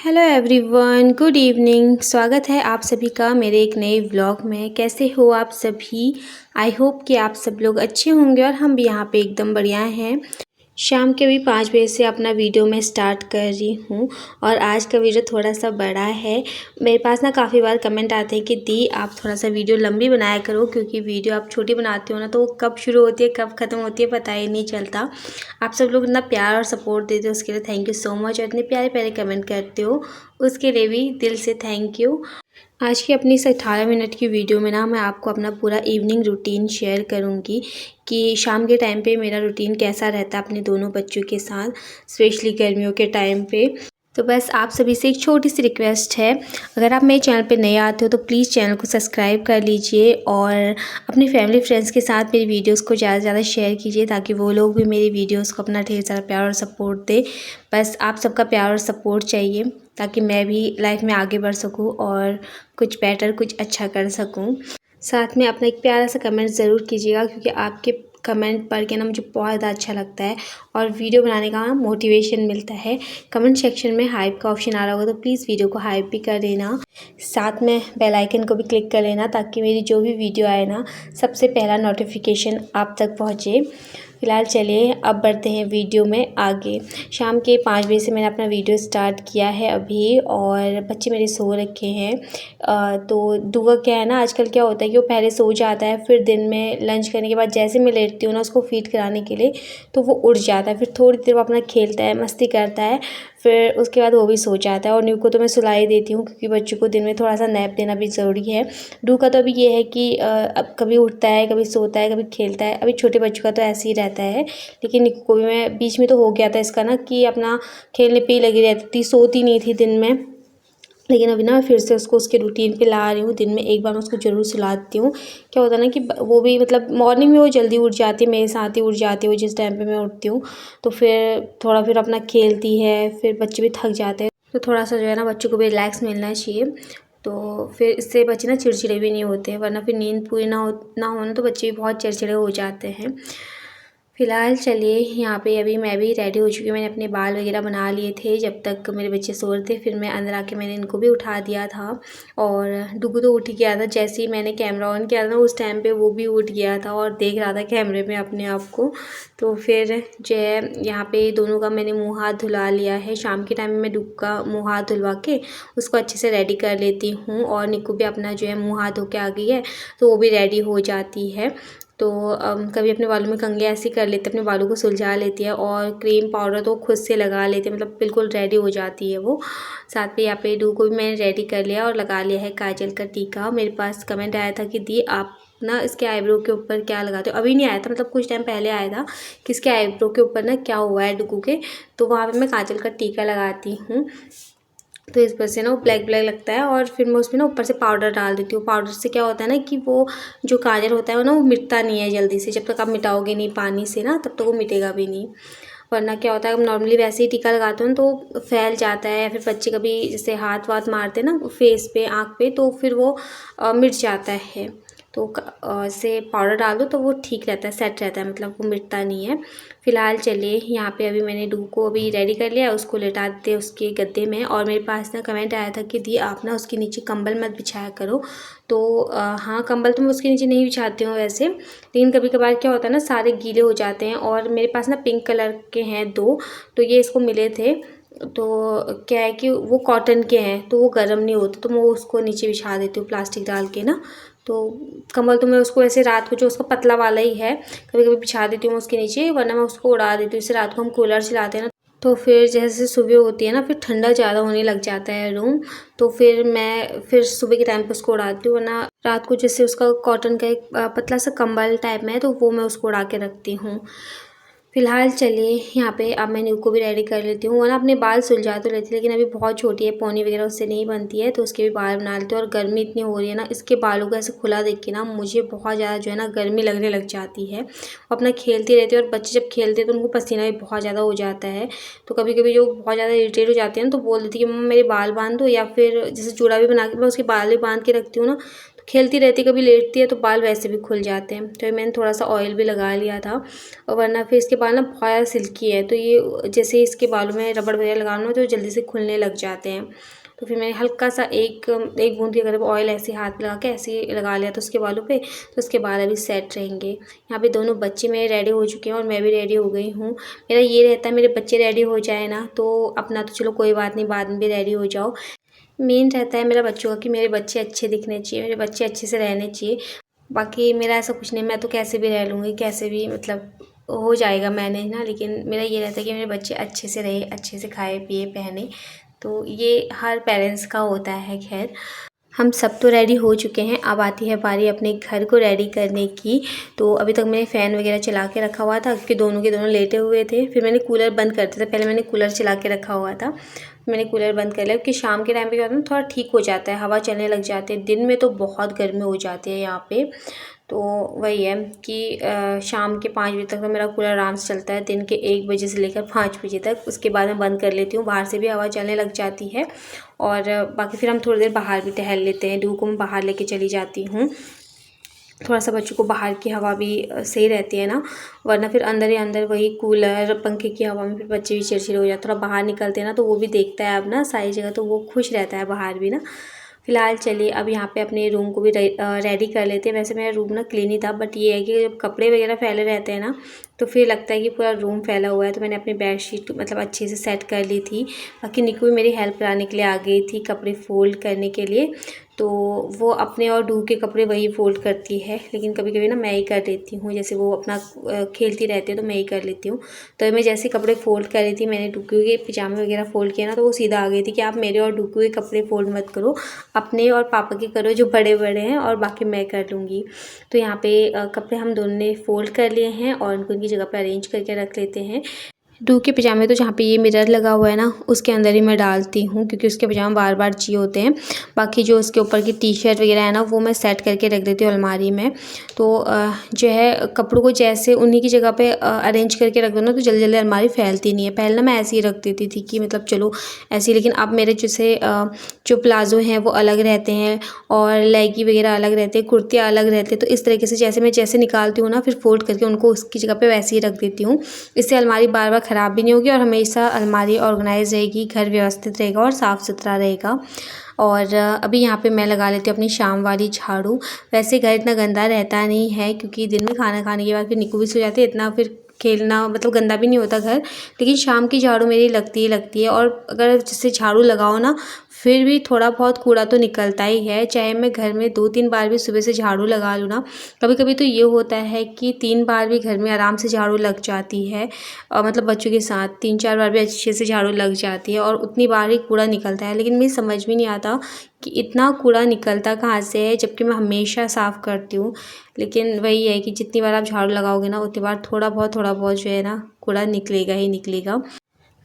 Hello everyone, good evening. स्वागत है आप सभी का मेरे एक नए व्लॉग में। कैसे हो आप सभी? आई होप कि आप सब लोग अच्छे होंगे और हम भी यहाँ पे एकदम बढ़िया हैं। शाम के भी 5 बजे से अपना वीडियो मैं स्टार्ट कर रही हूँ और आज का वीडियो थोड़ा सा बड़ा है। मेरे पास ना काफ़ी बार कमेंट आते हैं कि दी आप थोड़ा सा वीडियो लंबी बनाया करो, क्योंकि वीडियो आप छोटी बनाते हो ना तो वो कब शुरू होती है कब ख़त्म होती है पता ही नहीं चलता। आप सब लोग इतना प्यार और सपोर्ट देते हो उसके लिए थैंक यू सो मच, और इतने प्यारे प्यारे कमेंट करते हो उसके लिए भी दिल से थैंक यू। आज की अपनी इस 18 मिनट की वीडियो में ना मैं आपको अपना पूरा इवनिंग रूटीन शेयर करूंगी कि शाम के टाइम पे मेरा रूटीन कैसा रहता है अपने दोनों बच्चों के साथ, स्पेशली गर्मियों के टाइम पे। तो बस आप सभी से एक छोटी सी रिक्वेस्ट है, अगर आप मेरे चैनल पे नए आते हो तो प्लीज़ चैनल को सब्सक्राइब कर लीजिए और अपनी फैमिली फ्रेंड्स के साथ मेरी वीडियोस को ज़्यादा से ज़्यादा शेयर कीजिए ताकि वो लोग भी मेरी वीडियोस को अपना ढेर सारा प्यार और सपोर्ट दे। बस आप सबका प्यार और सपोर्ट चाहिए ताकि मैं भी लाइफ में आगे बढ़ सकूं और कुछ बेटर कुछ अच्छा कर सकूं। साथ में अपना एक प्यारा सा कमेंट ज़रूर कीजिएगा, क्योंकि आपके कमेंट पढ़ के ना मुझे बहुत ज़्यादा अच्छा लगता है और वीडियो बनाने का मोटिवेशन मिलता है। कमेंट सेक्शन में हाइप का ऑप्शन आ रहा होगा तो प्लीज़ वीडियो को हाइप भी कर देना। साथ में बेल आइकन को भी क्लिक कर लेना ताकि मेरी जो भी वीडियो आए ना सबसे पहला नोटिफिकेशन आप तक पहुँचे। फिलहाल चलिए अब बढ़ते हैं वीडियो में आगे। शाम के 5 बजे से मैंने अपना वीडियो स्टार्ट किया है अभी और बच्चे मेरे सो रखे हैं। तो दुआ क्या है ना, आजकल क्या होता है कि वो पहले सो जाता है, फिर दिन में लंच करने के बाद जैसे मैं लेटती हूँ ना उसको फीड कराने के लिए तो वो उठ जाता है, फिर थोड़ी देर वो अपना खेलता है मस्ती करता है, फिर उसके बाद वो भी सो जाता है। और न्यू को तो मैं सुला ही देती हूँ क्योंकि बच्चों को दिन में थोड़ा सा नैप देना भी ज़रूरी है। डू का तो अभी ये है कि अब कभी उठता है कभी सोता है कभी खेलता है। अभी छोटे बच्चों का तो ऐसे ही रहता है, लेकिन निक्कू को भी मैं बीच में तो हो गया था इसका ना कि अपना खेलने पे ही लगी रहती थी, सोती नहीं थी दिन में। लेकिन अभी ना मैं फिर से उसको उसके रूटीन पे ला रही हूँ, दिन में एक बार मैं उसको ज़रूर सुलाती हूँ। क्या होता है ना कि वो भी मतलब मॉर्निंग में वो जल्दी उठ जाती है, मेरे साथ ही उठ जाती है वो जिस टाइम पे मैं उठती हूँ। तो फिर थोड़ा फिर अपना खेलती है, फिर बच्चे भी थक जाते हैं तो थोड़ा सा जो है ना बच्चों को भी रिलैक्स मिलना चाहिए। तो फिर इससे बच्चे ना चिड़चिड़े भी नहीं होते हैं, वरना फिर नींद पूरी ना होना तो बच्चे भी बहुत चिड़चिड़े हो जाते हैं। फ़िलहाल चलिए यहाँ पे अभी मैं भी रेडी हो चुकी हूँ। मैंने अपने बाल वगैरह बना लिए थे जब तक मेरे बच्चे सो रहे थे, फिर मैं अंदर आके मैंने इनको भी उठा दिया था। और डुगू तो उठ गया था, जैसे ही मैंने कैमरा ऑन किया था ना उस टाइम पे वो भी उठ गया था और देख रहा था कैमरे में अपने आप को। तो फिर जो है यहाँ पे दोनों का मैंने मुँह हाथ धुला लिया है। शाम के टाइम में मैं डुगू का मुँह हाथ धुलवा के उसको अच्छे से रेडी कर लेती हूँ और निक्कू भी अपना जो है मुँह हाथ धो के आ गई है तो वो भी रेडी हो जाती है। तो कभी अपने बालों में कंघी ऐसे कर लेते, अपने बालों को सुलझा लेती है और क्रीम पाउडर तो खुद से लगा लेती है, मतलब बिल्कुल रेडी हो जाती है वो। साथ में यहाँ पे डू को भी मैंने रेडी कर लिया और लगा लिया है काजल का टीका। मेरे पास कमेंट आया था कि दी आप ना इसके आईब्रो के ऊपर क्या लगाते हो। अभी नहीं आया था, मतलब कुछ टाइम पहले आया था कि इसके आईब्रो के ऊपर ना क्या हुआ है डुगू के, तो वहाँ पे मैं काजल का टीका लगाती हूँ तो इस वजह से ना वो ब्लैक ब्लैक लगता है। और फिर मैं उसमें ना ऊपर से पाउडर डाल देती हूँ। पाउडर से क्या होता है ना कि वो जो काजल होता है वो ना वो मिटता नहीं है जल्दी से, जब तक आप मिटाओगे नहीं पानी से ना तब तक वो मिटेगा भी नहीं। वरना क्या होता है हम नॉर्मली वैसे ही टीका लगाते हैं तो फैल जाता है, या फिर बच्चे कभी जैसे हाथ वाथ मारते हैं ना फेस पे आँख पे तो फिर वो मिट जाता है। तो से पाउडर डाल दो तो वो ठीक रहता है, सेट रहता है, मतलब वो मिटता नहीं है। फ़िलहाल चलिए यहाँ पे अभी मैंने डू को अभी रेडी कर लिया, उसको लेटा देते उसके गद्दे में। और मेरे पास ना कमेंट आया था कि दी आप ना उसके नीचे कंबल मत बिछाया करो। तो हाँ, कंबल तो मैं उसके नीचे नहीं बिछाती हूँ वैसे, लेकिन कभी कभार क्या होता है ना सारे गीले हो जाते हैं। और मेरे पास ना पिंक कलर के हैं 2, तो ये इसको मिले थे। तो क्या है कि वो कॉटन के हैं तो वो गर्म नहीं होते, तो मैं उसको नीचे बिछा देती हूँ प्लास्टिक डाल के ना। तो कंबल तो मैं उसको ऐसे रात को जो उसका पतला वाला ही है कभी कभी बिछा देती हूँ उसके नीचे, वरना मैं उसको उड़ा देती हूँ। जैसे रात को हम कूलर चलाते हैं ना तो फिर जैसे सुबह होती है ना फिर ठंडा ज़्यादा होने लग जाता है रूम, तो फिर मैं फिर सुबह के टाइम पे उसको उड़ाती हूँ। वरना रात को जैसे उसका कॉटन का एक पतला सा कंबल टाइप में है तो वो मैं उसको उड़ा के रखती हूँ। फ़िलहाल चलिए यहाँ पे अब मैं न्यू को भी रेडी कर लेती हूँ। वो ना अपने बाल सुलझा तो लेती है, लेकिन अभी बहुत छोटी है, पोनी वगैरह उससे नहीं बनती है तो उसके भी बाल बना लेती हूँ। और गर्मी इतनी हो रही है ना, इसके बालों को ऐसे खुला देख के ना मुझे बहुत ज़्यादा जो है ना गर्मी लगने लग जाती है। वो अपना खेलती रहती है और बच्चे जब खेलते हैं तो उनको पसीना भी बहुत ज़्यादा हो जाता है। तो कभी कभी जो बहुत ज़्यादा इरिटेट हो जाती है ना तो बोल देती है कि मम्मा मेरे बाल बांध दो, या फिर जैसे चूड़ा भी बना के मैं उसके बाल भी बांध के रखती हूँ ना तो खेलती रहती, कभी लेटती है तो बाल वैसे भी खुल जाते हैं। तो मैंने थोड़ा सा ऑयल भी लगा लिया था, और वरना फिर इसके बाल ना बहुत ज़्यादा सिल्की है, तो ये जैसे इसके बालों में रबड़ वगैरह लगाना तो जल्दी से खुलने लग जाते हैं। तो फिर मैंने हल्का सा एक बूंद के करीब ऑयल ऐसे हाथ में लगा के ऐसे ही लगा लिया था उसके बालों पे, तो उसके बाल अभी सेट रहेंगे। यहाँ पे दोनों बच्चे मेरे रेडी हो चुके हैं और मैं भी रेडी हो गई हूँ। मेरा ये रहता है मेरे बच्चे रेडी हो जाए ना तो अपना तो चलो कोई बात नहीं, बाद में भी रेडी हो जाओ। मेन रहता है मेरा बच्चों का कि मेरे बच्चे अच्छे दिखने चाहिए, मेरे बच्चे अच्छे से रहने चाहिए। बाकी मेरा ऐसा कुछ नहीं, मैं तो कैसे भी रह लूँगी, कैसे भी मतलब हो जाएगा मैनेज ना, लेकिन मेरा ये रहता है कि मेरे बच्चे अच्छे से रहे, अच्छे से खाए पिए पहने। तो ये हर पेरेंट्स का होता है। खैर हम सब तो रेडी हो चुके हैं, अब आती है बारी अपने घर को रेडी करने की। तो अभी तक मैंने फ़ैन वगैरह चला के रखा हुआ था क्योंकि दोनों के दोनों लेटे हुए थे। फिर मैंने कूलर बंद कर दिया था, पहले मैंने कूलर चला के रखा हुआ था, मैंने कूलर बंद कर लिया क्योंकि शाम के टाइम पे क्या होता है ना, थोड़ा ठीक हो जाता है, हवा चलने लग जाती है। दिन में तो बहुत गर्मी हो जाती है यहाँ पे। तो वही है कि शाम के 5 बजे तक तो मेरा कूलर आराम से चलता है, दिन के 1 बजे से लेकर 5 बजे तक। उसके बाद मैं बंद कर लेती हूँ, बाहर से भी हवा चलने लग जाती है। और बाकी फिर हम थोड़ी देर बाहर भी टहल लेते हैं, डू को मैं बाहर लेके चली जाती हूँ। थोड़ा सा बच्चों को बाहर की हवा भी सही रहती है ना, वरना फिर अंदर ही अंदर वही कूलर पंखे की हवा में फिर बच्चे भी चिड़चिड़े हो जाते हैं। थोड़ा बाहर निकलते हैं ना तो वो भी देखता है अब ना सारी जगह, तो वो खुश रहता है बाहर भी ना। फ़िलहाल चलिए अब यहाँ पे अपने रूम को भी रेडी कर लेते हैं। वैसे मेरा रूम ना क्लीन ही था, बट ये है कि जब कपड़े वगैरह फैले रहते हैं ना तो फिर लगता है कि पूरा रूम फैला हुआ है। तो मैंने अपनी बेडशीट मतलब अच्छे से सेट कर ली थी। बाकी निकू भी मेरी हेल्प कराने के लिए आ गई थी कपड़े फ़ोल्ड करने के लिए। तो वो अपने और डू के कपड़े वही फ़ोल्ड करती है, लेकिन कभी कभी ना मैं ही कर देती हूँ, जैसे वो अपना खेलती रहती है तो मैं ही कर लेती हूँ। तो मैं जैसे कपड़े फ़ोल्ड कर रही थी, मैंने डुक्कू के पजामे वगैरह फ़ोल्ड किया ना, तो वो सीधा आ गई थी कि आप मेरे और डुक्कू के कपड़े फ़ोल्ड मत करो, अपने और पापा के करो जो बड़े बड़े हैं, और बाकी मैं कर लूँगी। तो यहाँ पे कपड़े हम दोनों ने फ़ोल्ड कर लिए हैं और उनको उनकी जगह पर अरेंज करके रख लेते हैं। डू के पजामे तो जहाँ पे ये मिरर लगा हुआ है ना उसके अंदर ही मैं डालती हूँ, क्योंकि उसके पजामे बार बार चाहिए होते हैं। बाकी जो उसके ऊपर की टी शर्ट वगैरह है ना वो मैं सेट करके रख देती हूँ अलमारी में। तो जो है कपड़ों को जैसे उन्हीं की जगह पे अरेंज करके रख दो ना तो जल्दी जल्दी अलमारी फैलती नहीं है। पहले ना मैं ऐसे ही रख देती थी कि मतलब चलो ऐसे ही, लेकिन अब मेरे जैसे जो प्लाज़ो हैं वो अलग रहते हैं और लेगी वगैरह अलग रहते हैं, कुर्तियाँ अलग रहते हैं। तो इस तरीके से जैसे मैं जैसे निकालती हूँ ना फिर फोल्ड करके उनको उसकी जगह पे वैसे ही रख देती हूँ। इससे अलमारी बार बार ख़राब भी नहीं होगी और हमेशा अलमारी ऑर्गेनाइज रहेगी, घर व्यवस्थित रहेगा और साफ़ सुथरा रहेगा। और अभी यहाँ पे मैं लगा लेती हूँ अपनी शाम वाली झाड़ू। वैसे घर इतना गंदा रहता नहीं है क्योंकि दिन में खाना खाने के बाद फिर निकू भी सो जाती है, इतना फिर खेलना मतलब गंदा भी नहीं होता घर, लेकिन शाम की झाड़ू मेरी लगती ही लगती है। और अगर जैसे झाड़ू लगाओ ना फिर भी थोड़ा बहुत कूड़ा तो निकलता ही है, चाहे मैं घर में 2-3 बार भी सुबह से झाड़ू लगा लूँ ना। कभी कभी तो ये होता है कि 3 बार भी घर में आराम से झाड़ू लग जाती है, मतलब बच्चों के साथ 3-4 बार भी अच्छे से झाड़ू लग जाती है और उतनी बार ही कूड़ा निकलता है। लेकिन मुझे समझ में नहीं आता कि इतना कूड़ा निकलता कहाँ से है, जबकि मैं हमेशा साफ़ करती हूँ। लेकिन वही है कि जितनी बार आप झाड़ू लगाओगे ना उतनी बार थोड़ा बहुत जो है ना कूड़ा निकलेगा ही निकलेगा।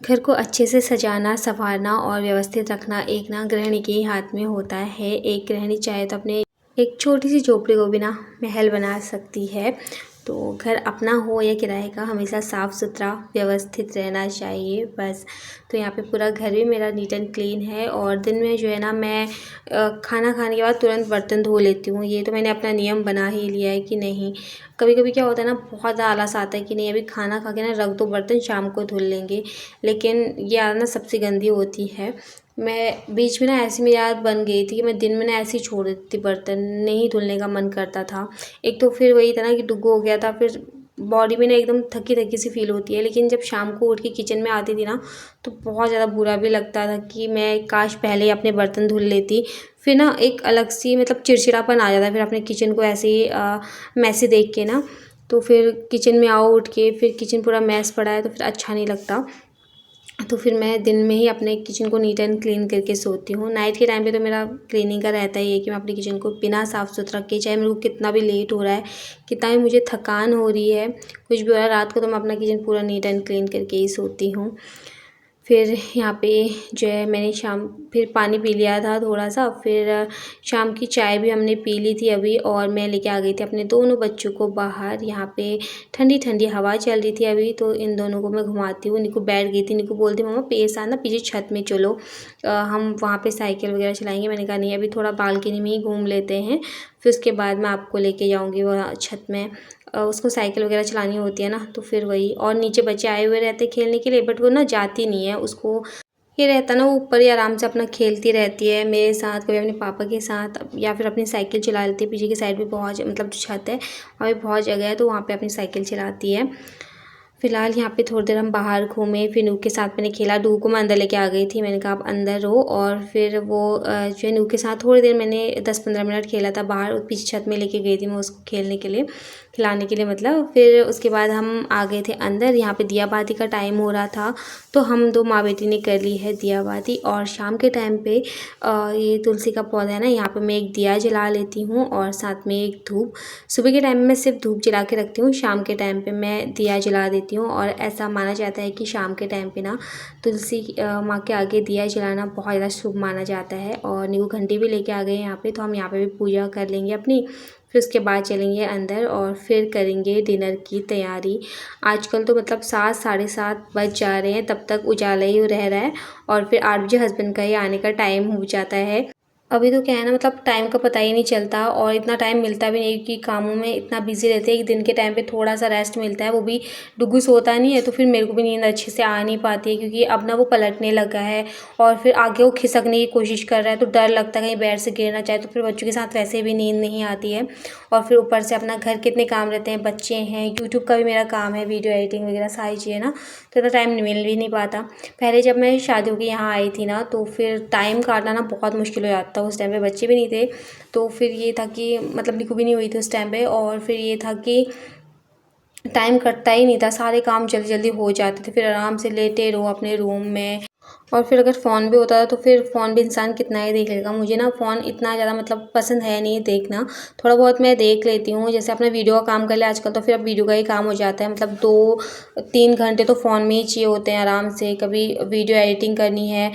घर को अच्छे से सजाना, संवारना और व्यवस्थित रखना एक ना गृहिणी के ही हाथ में होता है। एक गृहिणी चाहे तो अपने एक छोटी सी झोपड़ी को भी ना महल बना सकती है। तो घर अपना हो या किराए का हमेशा साफ़ सुथरा व्यवस्थित रहना चाहिए बस। तो यहाँ पे पूरा घर भी मेरा नीट एंड क्लीन है। और दिन में जो है ना मैं खाना खाने के बाद तुरंत बर्तन धो लेती हूँ। ये तो मैंने अपना नियम बना ही लिया है कि नहीं, कभी कभी क्या होता है ना बहुत आलस आता है कि नहीं अभी खाना खा के ना रख दो बर्तन, शाम को धुल लेंगे, लेकिन ये आदत ना सबसे गंदी होती है। मैं बीच में ना ऐसी मेरी आदत बन गई थी कि मैं दिन में ना ऐसे ही छोड़ देती थी, बर्तन नहीं धुलने का मन करता था। एक तो फिर वही था ना कि डुग्गू हो गया था, फिर बॉडी में ना एकदम थकी थकी सी फील होती है। लेकिन जब शाम को उठ के किचन में आती थी ना तो बहुत ज़्यादा बुरा भी लगता था कि मैं काश पहले ही अपने बर्तन धुल लेती। फिर ना एक अलग सी मतलब चिड़चिड़ापन आ जाता फिर अपने किचन को ऐसे ही मैसी देख के ना। तो फिर किचन में आओ उठ के फिर किचन पूरा मैस पड़ा है तो फिर अच्छा नहीं लगता। तो फिर मैं दिन में ही अपने किचन को नीट एंड क्लीन करके सोती हूँ। नाइट के टाइम पे तो मेरा क्लीनिंग का रहता ही है कि मैं अपने किचन को बिना साफ़ सुथरा किए, चाहे मेरे को कितना भी लेट हो रहा है, कितना भी मुझे थकान हो रही है, कुछ भी हो रहा है, रात को तो मैं अपना किचन पूरा नीट एंड क्लीन करके ही सोती हूँ। फिर यहाँ पे जो है मैंने फिर पानी पी लिया था थोड़ा सा। फिर शाम की चाय भी हमने पी ली थी अभी, और मैं लेके आ गई थी अपने दोनों बच्चों को बाहर। यहाँ पे ठंडी ठंडी हवा चल रही थी अभी, तो इन दोनों को मैं घुमाती हूँ। निकू बैठ गई थी, निकू बोलती मम्मा पेस आना पीछे छत में चलो, हम वहाँ पे साइकिल वगैरह चलाएंगे। मैंने कहा नहीं, अभी थोड़ा बालकनी में ही घूम लेते हैं, फिर उसके बाद मैं आपको लेके जाऊँगी वहाँ छत में। उसको साइकिल वगैरह चलानी होती है ना, तो फिर वही। और नीचे बच्चे आए हुए रहते खेलने के लिए, बट वो ना जाती नहीं है, उसको ये रहता ना वो ऊपर ही आराम से अपना खेलती रहती है मेरे साथ, कभी अपने पापा के साथ, या फिर अपनी साइकिल चला लेती है। पीछे की साइड भी बहुत, मतलब जो छत है वहाँ भी बहुत जगह है, तो वहाँ पे अपनी साइकिल चलाती है। फिलहाल यहाँ पे थोड़ी देर हम बाहर घूमे, फिर नूह के साथ मैंने खेला। नूह को मैं अंदर लेके आ गई थी, मैंने कहा आप अंदर रहो। और फिर वो जो है नूह के साथ थोड़ी देर मैंने 10-15 मिनट खेला था बाहर, पीछे छत में लेके गई थी मैं उसको खेलने के लिए, खिलाने के लिए मतलब। फिर उसके बाद हम आ गए थे अंदर। यहाँ पे दियाबाती का टाइम हो रहा था, तो हम दो माँ बेटी ने कर ली है दियाबाती। और शाम के टाइम पे ये तुलसी का पौधा है ना, यहाँ पे मैं एक दिया जला लेती हूँ और साथ में एक धूप। सुबह के टाइम में मैं सिर्फ धूप जला के रखती हूँ, शाम के टाइम पे मैं दिया जला देती हूँ। और ऐसा माना जाता है कि शाम के टाइम पे ना तुलसी माँ के आगे दिया जलाना बहुत ज़्यादा शुभ माना जाता है। और नींबू घंटी भी लेके आ गए यहाँ पे, तो हम यहाँ पे भी पूजा कर लेंगे अपनी। फिर उसके बाद चलेंगे अंदर और फिर करेंगे डिनर की तैयारी। आजकल तो मतलब 7 साढ़े 7 बज जा रहे हैं, तब तक उजाला ही रह रहा है, और फिर 8 बजे हस्बैंड का ही आने का टाइम हो जाता है। अभी तो क्या है ना, मतलब टाइम का पता ही नहीं चलता, और इतना टाइम मिलता भी नहीं, क्योंकि कामों में इतना बिजी रहते हैं कि दिन के टाइम पे थोड़ा सा रेस्ट मिलता है, वो भी डुगू सोता नहीं है, तो फिर मेरे को भी नींद अच्छे से आ नहीं पाती है, क्योंकि अब ना वो पलटने लगा है और फिर आगे वो खिसकने की कोशिश कर रहा है, तो डर लगता है कहीं बेड से गिर ना जाए। तो फिर बच्चों के साथ वैसे भी नींद नहीं आती है, और फिर ऊपर से अपना घर के इतने काम रहते हैं, बच्चे हैं, यूट्यूब का भी मेरा काम है, वीडियो एडिटिंग वगैरह सारी चीज़ें ना, तो इतना टाइम मिल भी नहीं पाता। पहले जब मैं शादी होकर यहाँ आई थी ना, तो फिर टाइम काटना ना बहुत मुश्किल हो जाता था। उस टाइम पे बच्चे भी नहीं थे, तो फिर ये था कि मतलब निकू भी नहीं हुई थी उस टाइम पे, और फिर ये था कि टाइम कटता ही नहीं था, सारे काम जल्दी जल्दी हो जाते थे, फिर आराम से लेटे रहो अपने रूम में। और फिर अगर फ़ोन भी होता था, तो फिर फ़ोन भी इंसान कितना ही देख लेगा। मुझे ना फ़ोन इतना ज़्यादा मतलब पसंद है नहीं देखना, थोड़ा बहुत मैं देख लेती हूँ, जैसे अपना वीडियो का काम कर ले आजकल, तो फिर अब वीडियो का ही काम हो जाता है, मतलब 2-3 घंटे तो फ़ोन में ही चाहिए होते हैं आराम से। कभी वीडियो एडिटिंग करनी है,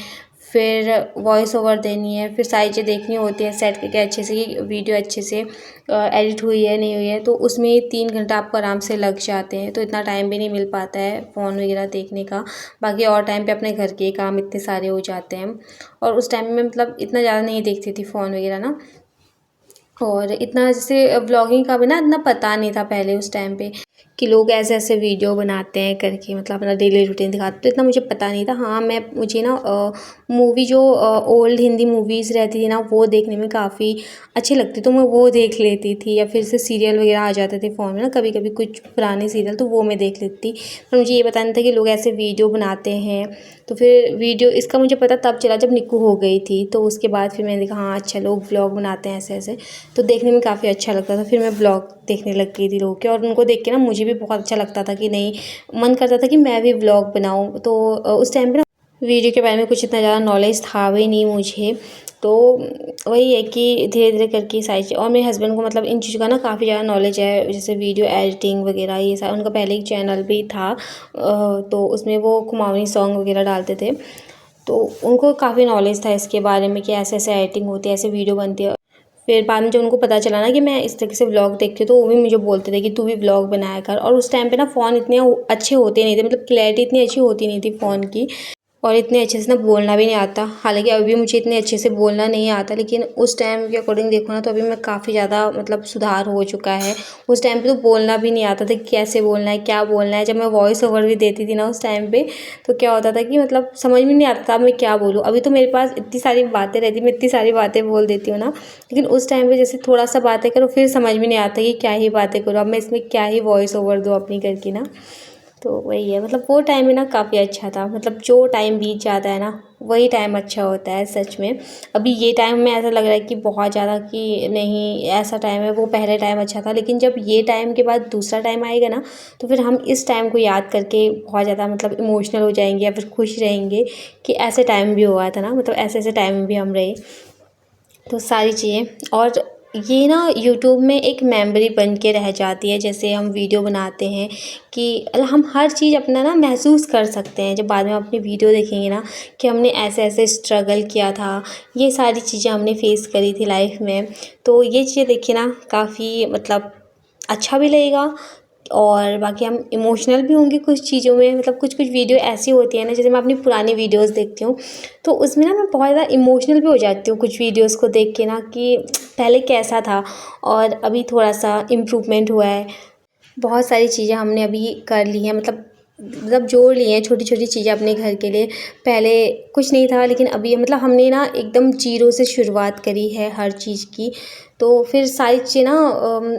फिर वॉइस ओवर देनी है, फिर सारी चीज़ें देखनी होती है सेट करके अच्छे से कि वीडियो अच्छे से एडिट हुई है नहीं हुई है, तो उसमें 3 घंटा आपको आराम से लग जाते हैं, तो इतना टाइम भी नहीं मिल पाता है फ़ोन वगैरह देखने का। बाकी और टाइम पे अपने घर के काम इतने सारे हो जाते हैं, और उस टाइम में मतलब इतना ज़्यादा नहीं देखती थी फ़ोन वगैरह ना। और इतना जैसे व्लॉगिंग का भी ना इतना पता नहीं था पहले उस टाइम पे, कि लोग ऐसे ऐसे वीडियो बनाते हैं करके, मतलब अपना डेली रूटीन दिखाते, तो इतना मुझे पता नहीं था। हाँ, मुझे ना मूवी जो ओल्ड हिंदी मूवीज़ रहती थी ना, वो देखने में काफ़ी अच्छी लगती, तो मैं वो देख लेती थी। या फिर से सीरियल वगैरह आ जाते थे फ़ोन में ना, कभी कभी कुछ पुराने सीरियल, तो वो मैं देख लेती थी। पर मुझे ये पता नहीं था कि लोग ऐसे वीडियो बनाते हैं। तो फिर वीडियो इसका मुझे पता तब चला जब निक्कू हो गई थी, तो उसके बाद फिर मैंने देखा हाँ अच्छा लोग ब्लॉग बनाते हैं ऐसे ऐसे, तो देखने में काफ़ी अच्छा लगता था। फिर मैं ब्लॉग देखने लग गई थी लोग के, और उनको देख के ना मुझे भी बहुत अच्छा लगता था कि नहीं, मन करता था कि मैं भी ब्लॉग बनाऊँ। तो उस टाइम पे ना वीडियो के बारे में कुछ इतना ज़्यादा नॉलेज था भी नहीं मुझे, तो वही है कि धीरे धीरे करके सारी चीज़। और मेरे हस्बैंड को मतलब इन चीज़ों का ना काफ़ी ज़्यादा नॉलेज है, जैसे वीडियो एडिटिंग वगैरह ये सारा। उनका पहले एक चैनल भी था, तो उसमें वो कुमाऊनी सॉन्ग वगैरह डालते थे, तो उनको काफ़ी नॉलेज था इसके बारे में कि ऐसे ऐसे एडिटिंग होती है, ऐसे वीडियो बनती है। फिर बाद में जब उनको पता चला ना कि मैं इस तरीके से व्लॉग देखती हूँ, तो वो भी मुझे बोलते थे कि तू भी व्लॉग बनाया कर। और उस टाइम पे ना फ़ोन इतने अच्छे होते नहीं थे, मतलब क्लैरिटी इतनी अच्छी होती नहीं थी फ़ोन की, और इतने अच्छे से ना बोलना भी नहीं आता। हालांकि अभी भी मुझे इतने अच्छे से बोलना नहीं आता, लेकिन उस टाइम के अकॉर्डिंग देखो ना, तो अभी मैं काफ़ी ज़्यादा मतलब सुधार हो चुका है। उस टाइम पे तो बोलना भी नहीं आता था कि कैसे बोलना है, क्या बोलना है। जब मैं वॉइस ओवर भी देती थी ना उस टाइम पे, तो क्या होता था कि मतलब समझ में नहीं आता था मैं क्या बोलूँ। अभी तो मेरे पास इतनी सारी बातें रहती, मैं इतनी सारी बातें बोल देती हूँ ना, लेकिन उस टाइम पर जैसे थोड़ा सा बातें करो फिर समझ में नहीं आता कि क्या ही बातें करूँ, अब मैं इसमें क्या ही वॉइस ओवर दूँ अपनी करके ना। तो वही है, मतलब वो टाइम भी ना काफ़ी अच्छा था। मतलब जो टाइम बीत जाता है ना, वही टाइम अच्छा होता है सच में। अभी ये टाइम में ऐसा लग रहा है कि बहुत ज़्यादा कि नहीं ऐसा टाइम है, वो पहले टाइम अच्छा था। लेकिन जब ये टाइम के बाद दूसरा टाइम आएगा ना, तो फिर हम इस टाइम को याद करके बहुत ज़्यादा मतलब इमोशनल हो जाएंगे, या फिर खुश रहेंगे कि ऐसे टाइम भी हुआ था ना, मतलब ऐसे ऐसे टाइम में भी हम रहे। तो सारी चीज़ें। और ये ना यूट्यूब में एक मेमोरी बन के रह जाती है। जैसे हम वीडियो बनाते हैं कि हम हर चीज़ अपना ना महसूस कर सकते हैं। जब बाद में अपनी वीडियो देखेंगे ना कि हमने ऐसे-ऐसे स्ट्रगल किया था, ये सारी चीज़ें हमने फेस करी थी लाइफ़ में। तो ये चीज़ें देखिए ना काफ़ी मतलब अच्छा भी लगेगा और बाकी हम इमोशनल भी होंगे कुछ चीज़ों में। मतलब कुछ-कुछ वीडियो ऐसी होती है ना, जैसे मैं अपनी पुरानी वीडियोज़ देखती हूँ, तो उसमें ना मैं बहुत ज़्यादा इमोशनल भी हो जाती हूँ कुछ वीडियोज़ को देख के ना कि पहले कैसा था और अभी थोड़ा-सा इम्प्रूवमेंट हुआ है। बहुत सारी चीज़ें हमने अभी कर ली हैं, मतलब जोड़ ली हैं छोटी-छोटी चीज़ें अपने घर के लिए। पहले कुछ नहीं था लेकिन अभी मतलब हमने ना एकदम ज़ीरो से शुरुआत करी है हर चीज़ की। तो फिर सारी चीज़ें ना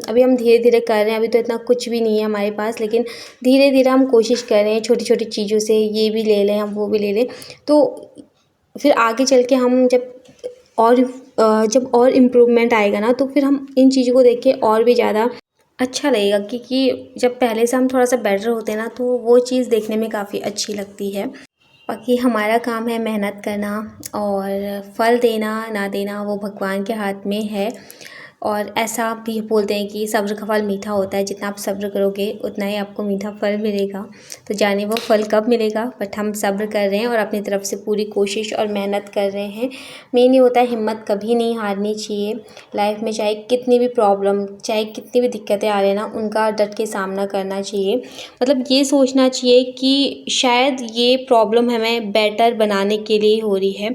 अभी हम धीरे-धीरे कर रहे हैं। अभी तो इतना कुछ भी नहीं है हमारे पास, लेकिन धीरे-धीरे हम कोशिश कर रहे हैं छोटी-छोटी चीज़ों से, ये भी ले लें, हम वो भी ले लें। तो फिर आगे चल के हम और जब और इम्प्रूवमेंट आएगा ना, तो फिर हम इन चीज़ों को देख के और भी ज़्यादा अच्छा लगेगा, क्योंकि जब पहले से हम थोड़ा-सा बेटर होते हैं ना, तो वो चीज़ देखने में काफ़ी अच्छी लगती है। बाकी हमारा काम है मेहनत करना और फल देना ना देना वो भगवान के हाथ में है। और ऐसा भी बोलते हैं कि सब्र का फल मीठा होता है, जितना आप सब्र करोगे उतना ही आपको मीठा फल मिलेगा। तो जाने वो फल कब मिलेगा, बट हम सब्र कर रहे हैं और अपनी तरफ से पूरी कोशिश और मेहनत कर रहे हैं। मेन ये होता है हिम्मत कभी नहीं हारनी चाहिए लाइफ में, चाहे कितनी भी प्रॉब्लम, चाहे कितनी भी दिक्कतें आ रही हैं ना, उनका डट के सामना करना चाहिए। मतलब ये सोचना चाहिए कि शायद ये प्रॉब्लम हमें बेटर बनाने के लिए हो रही है।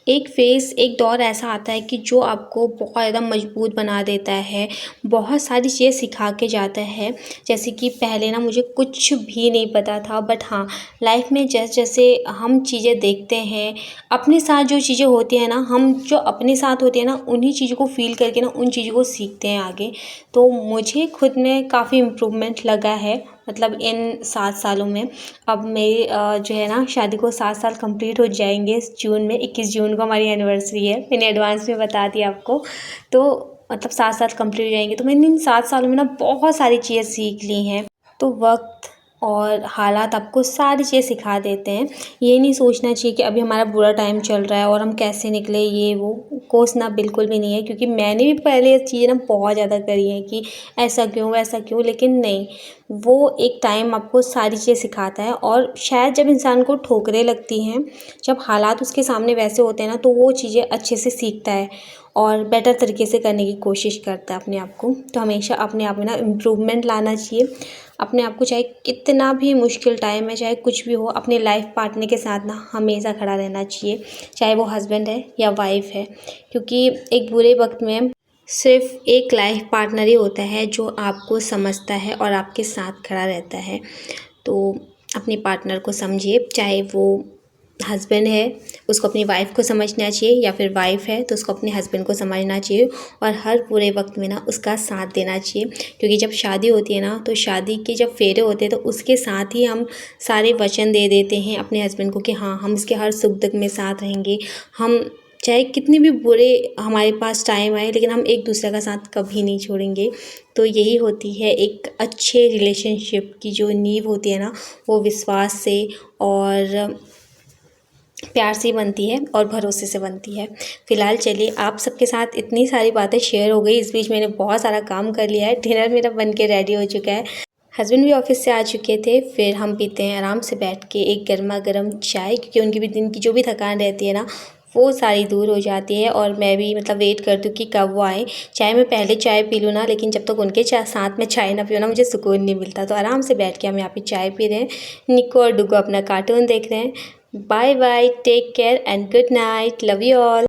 एक दौर ऐसा आता है कि जो आपको बहुत ज़्यादा मजबूत बना देता है, बहुत सारी चीज़ें सिखा के जाता है। जैसे कि पहले ना मुझे कुछ भी नहीं पता था, बट हाँ, लाइफ में जैसे-जैसे हम चीज़ें देखते हैं, अपने साथ जो चीज़ें होती हैं ना, हम जो अपने साथ होती है ना, उन्हीं चीज़ों को फ़ील करके ना उन चीज़ों को सीखते हैं आगे। तो मुझे खुद में काफ़ी इम्प्रूवमेंट लगा है, मतलब इन 7 सालों में। अब मेरी जो है ना शादी को 7 साल कंप्लीट हो जाएंगे इस जून में। 21 जून को हमारी एनिवर्सरी है, मैंने एडवांस में बता दिया आपको। तो मतलब 7 साल कंप्लीट हो जाएंगे, तो मैंने इन 7 सालों में ना बहुत सारी चीज़ें सीख ली हैं। तो वक्त और हालात आपको सारी चीज़ें सिखा देते हैं। ये नहीं सोचना चाहिए कि अभी हमारा बुरा टाइम चल रहा है और हम कैसे निकले, ये वो कोसना बिल्कुल भी नहीं है, क्योंकि मैंने भी पहले ये चीज़ें ना बहुत ज़्यादा करी हैं कि ऐसा क्यों वैसा क्यों, लेकिन नहीं, वो एक टाइम आपको सारी चीज़ें सिखाता है। और शायद जब इंसान को ठोकरें लगती हैं, जब हालात उसके सामने वैसे होते हैं ना, तो वो चीज़ें अच्छे से सीखता है और बेटर तरीके से करने की कोशिश करता है अपने आप को। तो हमेशा अपने आप में ना इम्प्रूवमेंट लाना चाहिए। अपने आप को चाहे कितना भी मुश्किल टाइम है, चाहे कुछ भी हो, अपने लाइफ पार्टनर के साथ ना हमेशा खड़ा रहना चाहिए, चाहे वो हस्बैंड है या वाइफ है। क्योंकि एक बुरे वक्त में सिर्फ एक लाइफ पार्टनर ही होता है जो आपको समझता है और आपके साथ खड़ा रहता है। तो अपने पार्टनर को समझिए, चाहे वो हस्बैंड है उसको अपनी वाइफ को समझना चाहिए, या फिर वाइफ है तो उसको अपने हस्बैंड को समझना चाहिए, और हर बुरे वक्त में ना उसका साथ देना चाहिए। क्योंकि जब शादी होती है ना, तो शादी के जब फेरे होते हैं, तो उसके साथ ही हम सारे वचन दे देते हैं अपने हस्बैंड को कि हाँ, हम इसके हर सुख दुख में साथ रहेंगे। हम चाहे कितने भी बुरे हमारे पास टाइम आए, लेकिन हम एक दूसरे का साथ कभी नहीं छोड़ेंगे। तो यही होती है एक अच्छे रिलेशनशिप की जो नींव होती है ना, वो विश्वास से और प्यार से बनती है और भरोसे से बनती है। फ़िलहाल चलिए, आप सबके साथ इतनी सारी बातें शेयर हो गई, इस बीच मैंने बहुत सारा काम कर लिया है। डिनर मेरा बन के रेडी हो चुका है, हस्बैंड भी ऑफिस से आ चुके थे। फिर हम पीते हैं आराम से बैठ के एक गर्मा गर्म चाय, क्योंकि उनकी भी दिन की जो भी थकान रहती है ना, वो सारी दूर हो जाती है। और मैं भी मतलब वेट करती हूँ कि कब वो आए। चाहे मैं पहले चाय पी लूँ ना, लेकिन जब तक उनके साथ में चाय ना पीऊँ ना, मुझे सुकून नहीं मिलता। तो आराम से बैठ के हम यहाँ पे चाय पी रहे हैं, निक्को और डुग्गो अपना कार्टून देख रहे हैं। Bye bye, take care and good night, love you all.